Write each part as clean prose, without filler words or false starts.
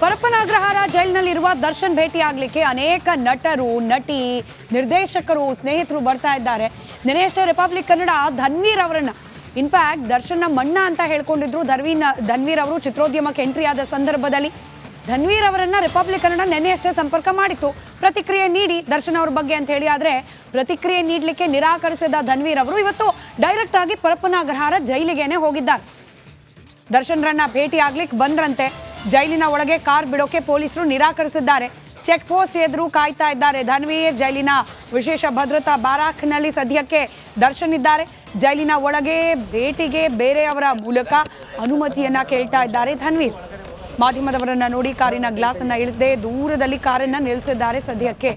ಪರಪ್ಪನ ಅಗ್ರಹಾರ ಜೈಲಿನಲ್ಲಿರುವ ದರ್ಶನ್ ಭೇಟಿಯಾಗಲಿಕ್ಕೆ ಅನೇಕ ನಟರು, ನಟಿ, ನಿರ್ದೇಶಕರು, ಸ್ನೇಹಿತರು ಬರ್ತಾ ಇದ್ದಾರೆ. ನಿನ್ನೆಯಷ್ಟೇ ರಿಪಬ್ಲಿಕ್ ಕನ್ನಡ ಧನ್ವೀರ್ ಅವರನ್ನ, ಇನ್ಫ್ಯಾಕ್ಟ್ ದರ್ಶನ್ನ ಮಣ್ಣ ಅಂತ ಹೇಳ್ಕೊಂಡಿದ್ರು. ಧನ್ವೀರ್ ಅವರು ಚಿತ್ರೋದ್ಯಮಕ್ಕೆ ಎಂಟ್ರಿ ಆದ ಸಂದರ್ಭದಲ್ಲಿ ಧನ್ವೀರ್ ಅವರನ್ನ ರಿಪಬ್ಲಿಕ್ ಕನ್ನಡ ನಿನ್ನೆಯಷ್ಟೇ ಸಂಪರ್ಕ ಮಾಡಿತ್ತು, ಪ್ರತಿಕ್ರಿಯೆ ನೀಡಿ ದರ್ಶನ್ ಅವ್ರ ಬಗ್ಗೆ ಅಂತ ಹೇಳಿ. ಆದರೆ ಪ್ರತಿಕ್ರಿಯೆ ನೀಡಲಿಕ್ಕೆ ನಿರಾಕರಿಸಿದ ಧನ್ವೀರ್ ಅವರು ಇವತ್ತು ಡೈರೆಕ್ಟ್ ಆಗಿ ಪರಪ್ಪನ ಅಗ್ರಹಾರ ಜೈಲಿಗೇನೆ ಹೋಗಿದ್ದಾರೆ. ದರ್ಶನ್ರನ್ನ ಭೇಟಿ ಆಗ್ಲಿಕ್ಕೆ ಬಂದ್ರಂತೆ. ಜೈಲಿನ ಒಳಗೆ ಕಾರ್ ಬಿಡೋಕೆ ಪೊಲೀಸರು ನಿರಾಕರಿಸಿದ್ದಾರೆ. ಚೆಕ್ ಪೋಸ್ಟ್ ಎದುರು ಕಾಯ್ತಾ ಇದ್ದಾರೆ. ಧನ್ವೀರ್ ಜೈಲಿನ ವಿಶೇಷ ಭದ್ರತಾ ಬಾರಾಕ್ನಲ್ಲಿ ಸದ್ಯಕ್ಕೆ ದರ್ಶನ್ ಇದ್ದಾರೆ. ಜೈಲಿನ ಒಳಗೆ ಭೇಟಿಗೆ ಬೇರೆಯವರ ಮೂಲಕ ಅನುಮತಿಯನ್ನ ಕೇಳ್ತಾ ಇದ್ದಾರೆ ಧನ್ವೀರ್. ಮಾಧ್ಯಮದವರನ್ನ ನೋಡಿ ಕಾರಿನ ಗ್ಲಾಸ್ ಅನ್ನ ಇಳಿಸದೆ ದೂರದಲ್ಲಿ ಕಾರನ್ನ ನಿಲ್ಲಿಸಿದ್ದಾರೆ ಸದ್ಯಕ್ಕೆ.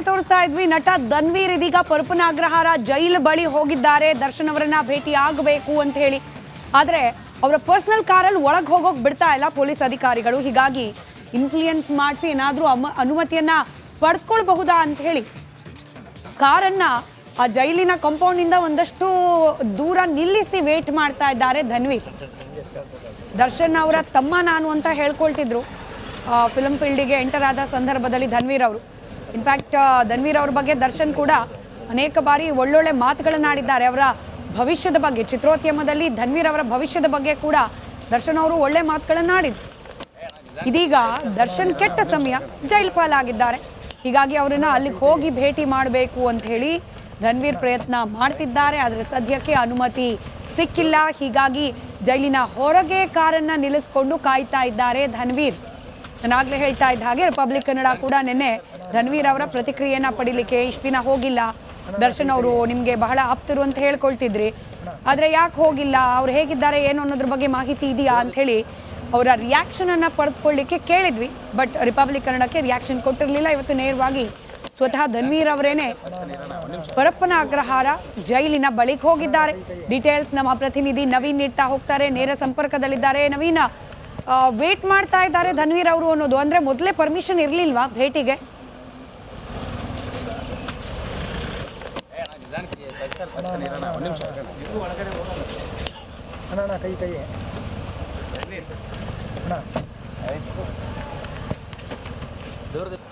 ತೋರಿಸ್ತಾ ಇದ್ವಿ, ನಟ ಧನ್ವೀರ್ ಇದೀಗ ಪರಪ್ಪನ ಅಗ್ರಹಾರ ಜೈಲು ಬಳಿ ಹೋಗಿದ್ದಾರೆ ದರ್ಶನ್ ಅವರನ್ನ ಭೇಟಿ ಆಗಬೇಕು ಅಂತ ಹೇಳಿ. ಆದ್ರೆ ಅವರ ಪರ್ಸನಲ್ ಕಾರಲ್ಲಿ ಒಳಗೆ ಹೋಗೋಕೆ ಬಿಡ್ತಾ ಇಲ್ಲ ಪೊಲೀಸ್ ಅಧಿಕಾರಿಗಳು. ಹೀಗಾಗಿ ಇನ್ಫ್ಲೂಯೆನ್ಸ್ ಮಾಡಿಸಿ ಏನಾದ್ರೂ ಅನುಮತಿಯನ್ನ ಪಡೆದುಕೊಳ್ಬಹುದಾ ಅಂತ ಹೇಳಿ ಕಾರನ್ನ ಆ ಜೈಲಿನ ಕಾಂಪೌಂಡ್ ಇಂದ ಒಂದಷ್ಟು ದೂರ ನಿಲ್ಲಿಸಿ ವೇಟ್ ಮಾಡ್ತಾ ಇದ್ದಾರೆ ಧನ್ವೀರ್. ದರ್ಶನ್ ಅವರ ತಮ್ಮ ನಾನು ಅಂತ ಹೇಳ್ಕೊಳ್ತಿದ್ರು ಫಿಲ್ಮ್ ಫೀಲ್ಡಿಗೆ ಎಂಟರ್ ಆದ ಸಂದರ್ಭದಲ್ಲಿ ಧನ್ವೀರ್ ಅವರು. ಇನ್ಫ್ಯಾಕ್ಟ್ ಧನ್ವೀರ್ ಅವ್ರ ಬಗ್ಗೆ ದರ್ಶನ್ ಕೂಡ ಅನೇಕ ಬಾರಿ ಒಳ್ಳೊಳ್ಳೆ ಮಾತುಗಳನ್ನ ಆಡಿದ್ದಾರೆ. ಅವರ ಭವಿಷ್ಯದ ಬಗ್ಗೆ, ಚಿತ್ರೋದ್ಯಮದಲ್ಲಿ ಧನ್ವೀರ್ ಅವರ ಭವಿಷ್ಯದ ಬಗ್ಗೆ ಕೂಡ ದರ್ಶನ್ ಅವರು ಒಳ್ಳೆ ಮಾತುಗಳನ್ನ ಆಡಿದ್ರು. ಇದೀಗ ದರ್ಶನ್ ಕೆಟ್ಟ ಸಮಯ ಜೈಲು ಪಾಲಾಗಿದ್ದಾರೆ. ಹೀಗಾಗಿ ಅವರನ್ನ ಅಲ್ಲಿಗೆ ಹೋಗಿ ಭೇಟಿ ಮಾಡಬೇಕು ಅಂತ ಹೇಳಿ ಧನ್ವೀರ್ ಪ್ರಯತ್ನ ಮಾಡ್ತಿದ್ದಾರೆ. ಆದರೆ ಸದ್ಯಕ್ಕೆ ಅನುಮತಿ ಸಿಕ್ಕಿಲ್ಲ. ಹೀಗಾಗಿ ಜೈಲಿನ ಹೊರಗೆ ಕಾರನ್ನ ನಿಲ್ಲಿಸ್ಕೊಂಡು ಕಾಯ್ತಾ ಇದ್ದಾರೆ ಧನ್ವೀರ್. ನಾನಾಗಲೇ ಹೇಳ್ತಾ ಇದ್ದ ಹಾಗೆ ರಿಪಬ್ಲಿಕ್ ಕನ್ನಡ ಕೂಡ ನಿನ್ನೆ ಧನ್ವೀರ್ ಅವರ ಪ್ರತಿಕ್ರಿಯೆನ ಪಡಿಲಿಕ್ಕೆ ಇಷ್ಟು ದಿನ ಹೋಗಿಲ್ಲ ದರ್ಶನ್ ಅವರು, ನಿಮಗೆ ಬಹಳ ಆಪ್ತರು ಅಂತ ಹೇಳ್ಕೊಳ್ತಿದ್ರಿ, ಆದರೆ ಯಾಕೆ ಹೋಗಿಲ್ಲ, ಅವ್ರು ಹೇಗಿದ್ದಾರೆ ಏನು ಅನ್ನೋದ್ರ ಬಗ್ಗೆ ಮಾಹಿತಿ ಇದೆಯಾ ಅಂತ ಹೇಳಿ ಅವರ ರಿಯಾಕ್ಷನ್ ಅನ್ನ ಪಡೆದುಕೊಳ್ಳಿಕ್ಕೆ ಕೇಳಿದ್ವಿ. ಬಟ್ ರಿಪಬ್ಲಿಕ್ ಕನ್ನಡಕ್ಕೆ ರಿಯಾಕ್ಷನ್ ಕೊಟ್ಟಿರಲಿಲ್ಲ. ಇವತ್ತು ನೇರವಾಗಿ ಸ್ವತಃ ಧನ್ವೀರ್ ಅವರೇನೆ ಪರಪ್ಪನ ಅಗ್ರಹಾರ ಜೈಲಿನ ಬಳಿಗೆ ಹೋಗಿದ್ದಾರೆ. ಡೀಟೇಲ್ಸ್ ನಮ್ಮ ಪ್ರತಿನಿಧಿ ನವೀನ್ ನೀಡ್ತಾ ಹೋಗ್ತಾರೆ. ನೇರ ಸಂಪರ್ಕದಲ್ಲಿದ್ದಾರೆ. ನವೀನ್, ವೇಟ್ ಮಾಡ್ತಾ ಇದ್ದಾರೆ ಧನ್ವೀರ್ ಅವರು ಅನ್ನೋದು, ಅಂದ್ರೆ ಮೊದಲೇ ಪರ್ಮಿಷನ್ ಇರ್ಲಿಲ್ವಾ ಭೇಟಿಗೆ? ಕೈ